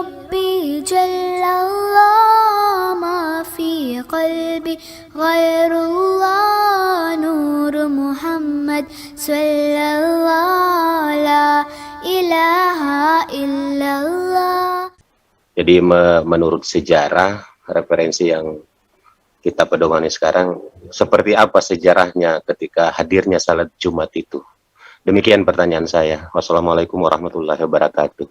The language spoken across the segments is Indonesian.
ربي جل الله ما في قلبي غير الله نور محمد صلى الله لا إله إلا الله. Jadi menurut sejarah, referensi yang kita pedomani sekarang, seperti apa sejarahnya ketika hadirnya salat Jumat itu? Demikian pertanyaan saya. Wassalamualaikum warahmatullahi wabarakatuh.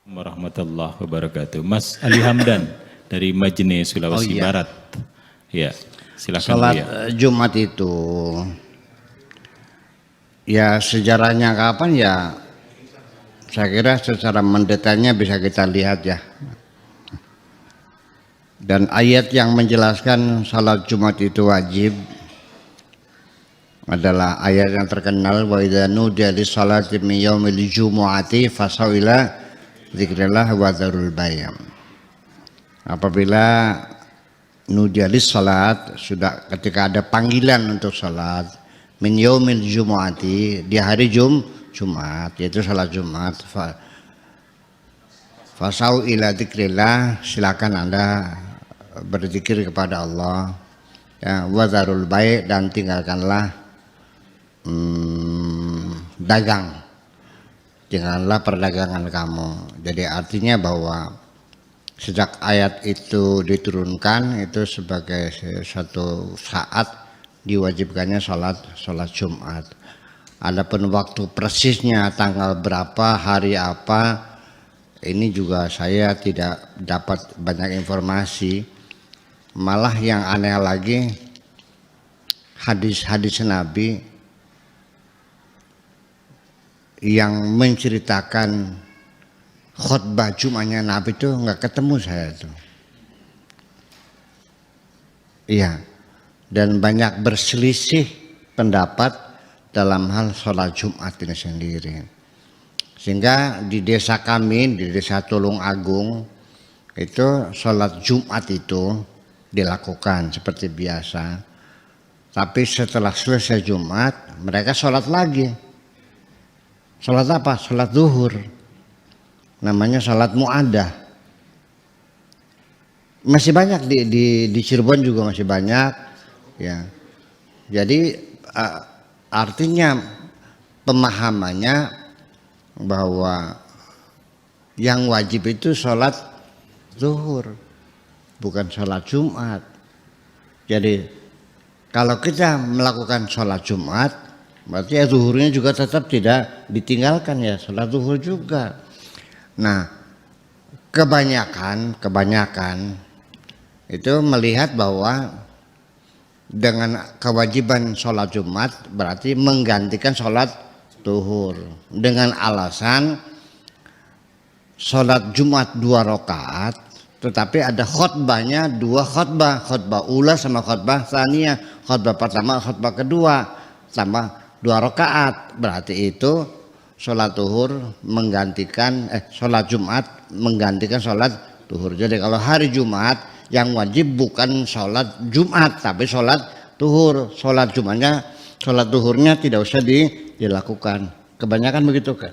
Warahmatullahi wabarakatuh. Mas Ali Hamdan dari Majene Sulawesi Barat. Ya, silakan. Salat Jumat itu ya sejarahnya kapan ya? Saya kira secara mendetailnya bisa kita lihat ya. Dan ayat yang menjelaskan salat Jumat itu wajib adalah ayat yang terkenal, wa idza nudiya lis-salati min yaumil jumu'ati fasau ila dzikrillah wa dzarul bay'. Apabila nudiya lis-salat, sudah ketika ada panggilan untuk salat min yaumil jumu'ati, di hari Jumat, yaitu salat Jumat, fasau ila dzikrillah, silakan Anda berzikir kepada Allah ya, wa dzarul bay', dan tinggalkanlah tinggalkanlah perdagangan kamu. Jadi artinya bahwa sejak ayat itu diturunkan itu sebagai satu saat diwajibkannya sholat Jumat. Adapun waktu persisnya tanggal berapa, hari apa, ini juga saya tidak dapat banyak informasi. Malah yang aneh lagi, hadis-hadis Nabi yang menceritakan khutbah Jumatnya Nabi itu nggak ketemu saya itu. Iya, dan banyak berselisih pendapat dalam hal sholat Jumat ini sendiri. Sehingga di desa kami, di desa Tulung Agung, itu sholat Jumat itu dilakukan seperti biasa. Tapi setelah selesai Jumat, mereka sholat lagi. Sholat apa? Sholat zuhur. Namanya sholat mu'adah. Masih banyak di Cirebon juga masih banyak. Ya. Jadi artinya pemahamannya bahwa yang wajib itu sholat zuhur, bukan sholat Jumat. Jadi kalau kita melakukan sholat Jumat, berarti ya zuhurnya juga tetap tidak ditinggalkan ya, sholat zuhur juga. Nah, kebanyakan itu melihat bahwa dengan kewajiban sholat Jumat berarti menggantikan sholat zuhur dengan alasan sholat Jumat 2 rakaat, tetapi ada khutbahnya 2 khutbah, khutbah ula sama khutbah tsaniyah, khutbah pertama, khutbah kedua, sama 2 rakaat. Berarti itu sholat zuhur menggantikan sholat Jumat menggantikan sholat zuhur. Jadi kalau hari Jumat yang wajib bukan sholat Jumat tapi sholat zuhur. Sholat Jumatnya, sholat zuhurnya tidak usah dilakukan. Kebanyakan begitu kan.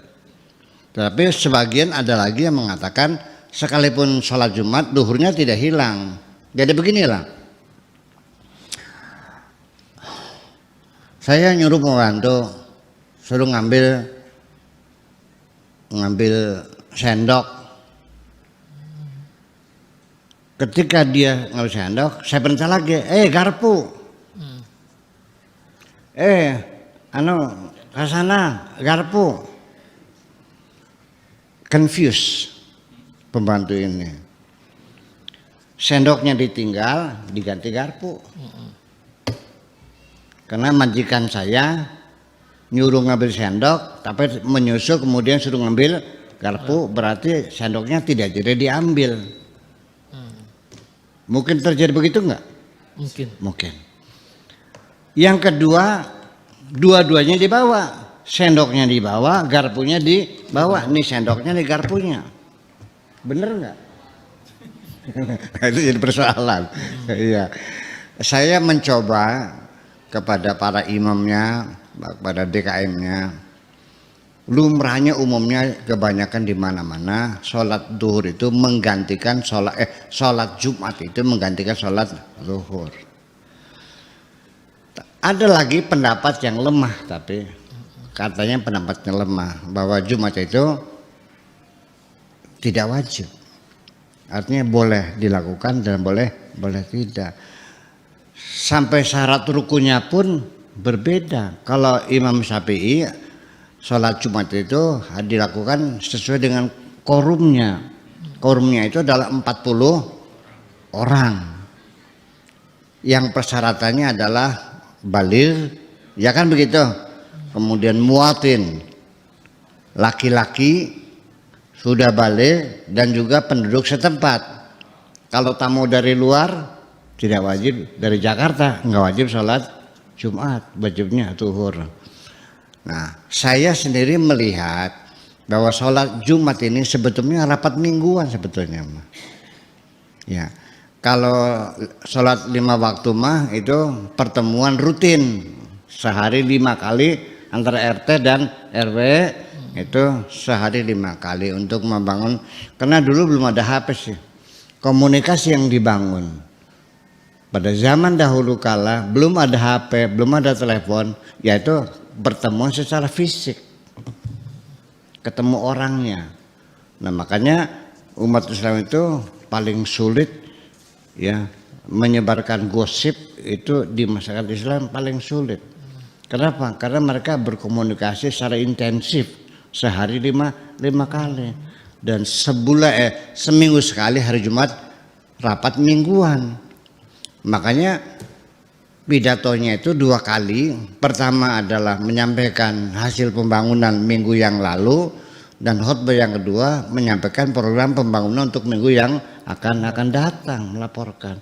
Tapi sebagian ada lagi yang mengatakan sekalipun sholat Jumat zuhurnya tidak hilang. Jadi beginilah. Saya nyuruh pembantu suruh ngambil sendok. Ketika dia ngambil sendok, saya perintah lagi, garpu, kasana garpu. Confuse pembantu ini. Sendoknya ditinggal, diganti garpu. Karena majikan saya nyuruh ngambil sendok, tapi menyusul kemudian suruh ngambil garpu, berarti sendoknya tidak jadi diambil. Mungkin terjadi begitu enggak? Mungkin. Yang kedua, dua-duanya dibawa. Sendoknya dibawa, garpunya dibawa. Nih sendoknya, nih garpunya. Bener enggak? Itu jadi persoalan. Iya. Saya mencoba kepada para imamnya, kepada DKM-nya, lumrahnya umumnya kebanyakan di mana-mana sholat duhur itu menggantikan sholat Jumat itu menggantikan sholat zuhur. Ada lagi pendapat yang lemah, tapi katanya pendapatnya lemah bahwa Jumat itu tidak wajib. Artinya boleh dilakukan dan boleh tidak. Sampai syarat rukunnya pun berbeda. Kalau Imam Syafi'i sholat Jumat itu dilakukan sesuai dengan quorumnya. Quorumnya itu adalah 40 orang. Yang persyaratannya adalah baligh, ya kan begitu. Kemudian muatin, laki-laki sudah baligh dan juga penduduk setempat. Kalau tamu dari luar tidak wajib, dari Jakarta nggak wajib sholat Jumat, wajibnya zuhur. Nah, saya sendiri melihat bahwa sholat Jumat ini sebetulnya rapat mingguan sebetulnya. Ya, kalau sholat 5 waktu mah itu pertemuan rutin sehari 5 kali antara RT dan RW, itu sehari 5 kali untuk membangun, karena dulu belum ada HP sih, komunikasi yang dibangun pada zaman dahulu kala belum ada HP, belum ada telepon, yaitu pertemuan secara fisik, ketemu orangnya. Nah makanya umat Islam itu paling sulit ya menyebarkan gosip itu di masyarakat Islam paling sulit. Kenapa? Karena mereka berkomunikasi secara intensif sehari 5 kali dan seminggu sekali hari Jumat rapat mingguan. Makanya pidatonya itu 2 kali. Pertama adalah menyampaikan hasil pembangunan minggu yang lalu, dan khutbah yang kedua menyampaikan program pembangunan untuk minggu yang akan datang, melaporkan.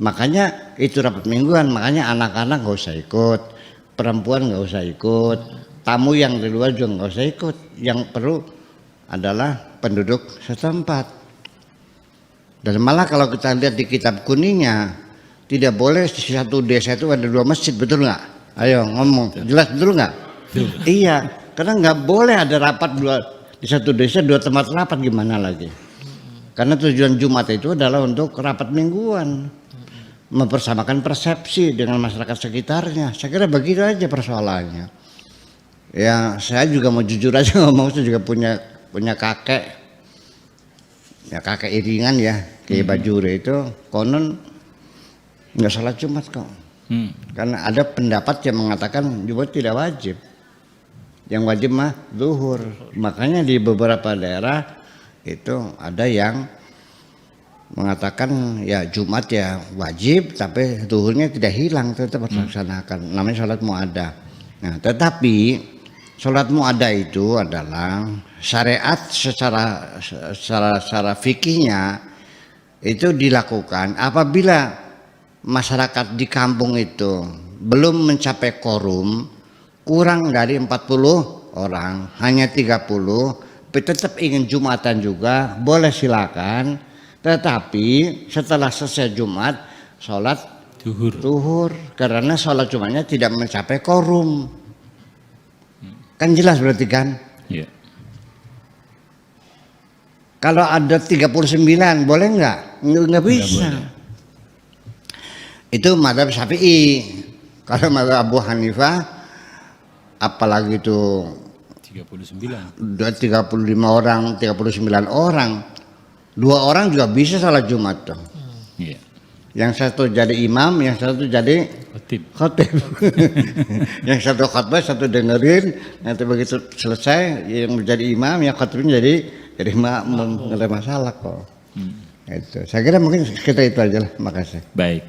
Makanya itu rapat mingguan. Makanya anak-anak nggak usah ikut, perempuan nggak usah ikut, tamu yang di luar juga nggak usah ikut. Yang perlu adalah penduduk setempat. Dan malah kalau kita lihat di kitab kuningnya, tidak boleh di satu desa itu ada 2 masjid, betul nggak? Ayo ngomong, jelas betul nggak? Iya, karena nggak boleh ada rapat di satu desa 2 tempat rapat, gimana lagi? Karena tujuan Jumat itu adalah untuk rapat mingguan, mempersamakan persepsi dengan masyarakat sekitarnya. Saya kira begitu aja persoalannya. Ya saya juga mau jujur aja ngomong, saya juga punya kakek, ya kakek iringan ya, Kiai Bajure itu konon nggak salat Jumat kok. Karena ada pendapat yang mengatakan Jumat tidak wajib, yang wajib mah zuhur. Makanya di beberapa daerah itu ada yang mengatakan ya Jumat ya wajib, tapi zuhurnya tidak hilang, tetap dilaksanakan. Namanya sholat mu'adah. Nah, tetapi sholat mu'adah itu adalah syariat secara fikihnya itu dilakukan apabila masyarakat di kampung itu belum mencapai quorum, kurang dari 40 orang, hanya 30, tapi tetap ingin Jumatan juga, boleh silakan. Tetapi setelah selesai Jumat, sholat zuhur, karena sholat Jumatnya tidak mencapai quorum. Kan jelas berarti kan? Yeah. Kalau ada 39, boleh nggak? Nggak bisa. Boleh. Itu mazhab Syafi'i. Kalau mazhab Abu Hanifah, apalagi itu 39. Udah 35 orang, 39 orang, 2 orang juga bisa salat Jumat tuh. Yeah. Yang satu jadi imam, yang satu jadi khotib. Yang satu khotbah, satu dengerin. Nanti begitu selesai, yang menjadi imam, yang khotibnya jadi makmum. Nggak ada masalah kok. Itu. Saya kira mungkin kita itu aja lah. Makasih. Baik.